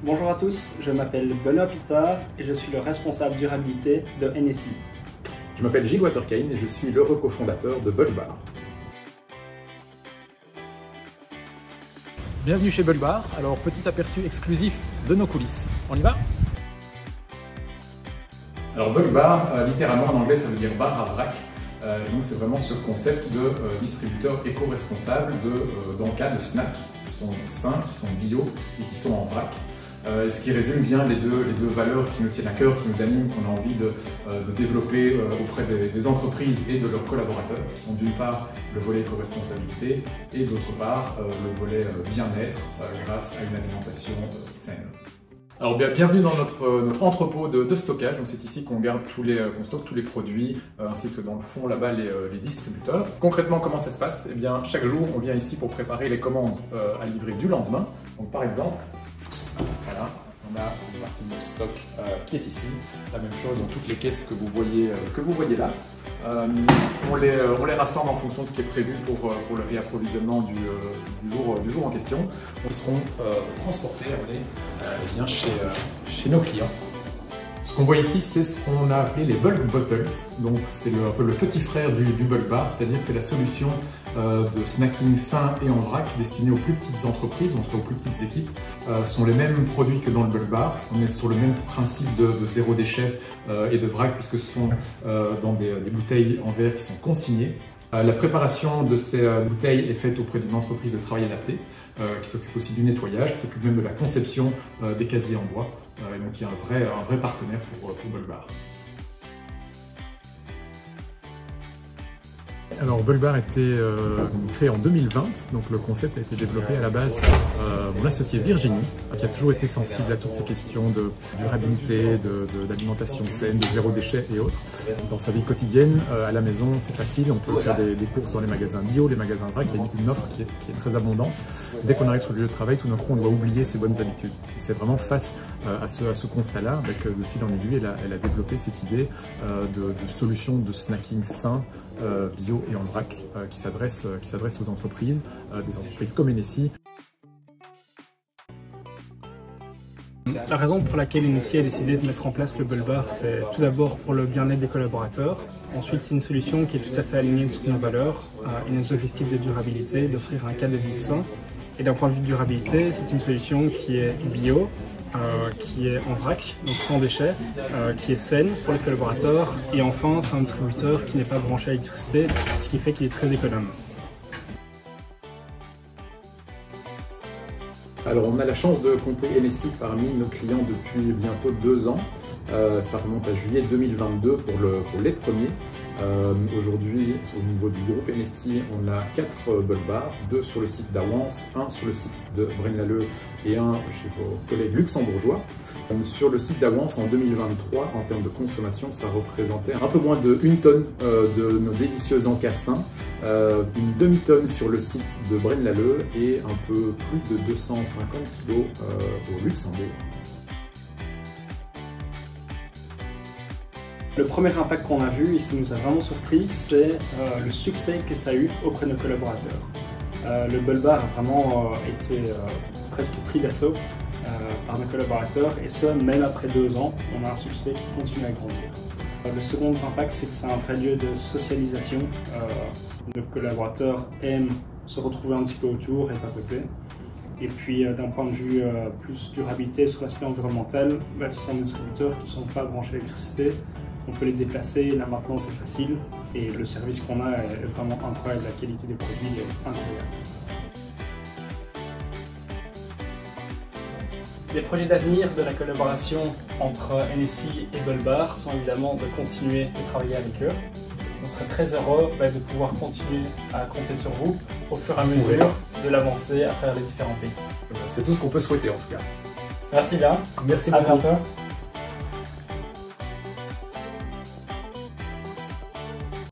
Bonjour à tous, je m'appelle Benoît Pizzard et je suis le responsable durabilité de NSI. Je m'appelle Gilles Waterkane et je suis l'heureux cofondateur de Bulbar. Bienvenue chez Bulbar. Alors, petit aperçu exclusif de nos coulisses. On y va? Alors Bulbar, littéralement en anglais ça veut dire bar à vrac. Donc c'est vraiment ce concept de distributeur éco-responsable dans le cas de snacks qui sont sains, qui sont bio et qui sont en vrac. Ce qui résume bien les deux valeurs qui nous tiennent à cœur, qui nous animent, qu'on a envie de développer auprès des entreprises et de leurs collaborateurs, qui sont d'une part le volet éco-responsabilité et d'autre part le volet bien-être grâce à une alimentation saine. Alors bienvenue dans notre entrepôt de stockage. C'est ici qu'on stocke tous les produits, ainsi que dans le fond là-bas les distributeurs. Concrètement, comment ça se passe? Eh bien, chaque jour, on vient ici pour préparer les commandes à livrer du lendemain. Donc par exemple, voilà, on a une partie de notre stock qui est ici. La même chose dans toutes les caisses que vous voyez là. On les rassemble en fonction de ce qui est prévu pour le réapprovisionnement du jour en question. Ils seront transportés bien chez nos clients. Ce qu'on voit ici, c'est ce qu'on a appelé les bulk bottles. Donc c'est un peu le petit frère du bulk bar, c'est-à-dire que c'est la solution de snacking sain et en vrac destinée aux plus petites entreprises, en tout cas aux plus petites équipes. Ce sont les mêmes produits que dans le bulk bar. On est sur le même principe de zéro déchet et de vrac, puisque ce sont dans des bouteilles en verre qui sont consignées. La préparation de ces bouteilles est faite auprès d'une entreprise de travail adapté qui s'occupe aussi du nettoyage, qui s'occupe même de la conception des casiers en bois. Et donc il y a un vrai partenaire pour Bulbar. Alors Bulbar a été créé en 2020, donc le concept a été développé à la base mon associé Virginie, qui a toujours été sensible à toutes ces questions de durabilité, d'alimentation saine, de zéro déchet et autres. Dans sa vie quotidienne, à la maison, c'est facile, on peut faire des courses dans les magasins bio, les magasins vrac, il y a une offre qui est très abondante. Dès qu'on arrive sur le lieu de travail, tout d'un coup on doit oublier ses bonnes habitudes. C'est vraiment face à ce constat-là, avec de fil en aiguille, elle a développé cette idée de solution de snacking sain, bio et en vrac qui s'adresse aux entreprises, des entreprises comme NSI. La raison pour laquelle NSI a décidé de mettre en place le Bulbar, c'est tout d'abord pour le bien-être des collaborateurs. Ensuite, c'est une solution qui est tout à fait alignée sur nos valeurs et nos objectifs de durabilité, d'offrir un cadre de vie sain. Et d'un point de vue de durabilité, c'est une solution qui est bio, qui est en vrac, donc sans déchets, qui est saine pour les collaborateurs. Et enfin, c'est un distributeur qui n'est pas branché à l'électricité, ce qui fait qu'il est très économe. Alors on a la chance de compter NSI parmi nos clients depuis bientôt 2 ans. Ça remonte à juillet 2022 pour les premiers. Aujourd'hui, au niveau du groupe NSI, on a 4 Bulbar, 2 sur le site d'Awance, 1 sur le site de Braine-l'Alleud et 1 chez vos collègues luxembourgeois. Sur le site d'Awance en 2023, en termes de consommation, ça représentait un peu moins de 1 tonne de nos délicieux encas sains, une demi-tonne sur le site de Braine-l'Alleud et un peu plus de 250 kg au Luxembourg. Le premier impact qu'on a vu, et ça nous a vraiment surpris, c'est le succès que ça a eu auprès de nos collaborateurs. Le Bulbar a vraiment été presque pris d'assaut par nos collaborateurs, et ce, même après 2 ans, on a un succès qui continue à grandir. Le second impact, c'est que c'est un vrai lieu de socialisation. Nos collaborateurs aiment se retrouver un petit peu autour et papoter. Et puis d'un point de vue plus durabilité sur l'aspect environnemental, ce sont des distributeurs qui ne sont pas branchés à l'électricité. On peut les déplacer, la maintenance est facile et le service qu'on a est vraiment incroyable, la qualité des produits est incroyable. Les projets d'avenir de la collaboration entre NSI et Bulbar sont évidemment de continuer de travailler avec eux. On serait très heureux de pouvoir continuer à compter sur vous au fur et à mesure de l'avancer à travers les différents pays. C'est tout ce qu'on peut souhaiter en tout cas. Merci bien. Merci à beaucoup. bientôt.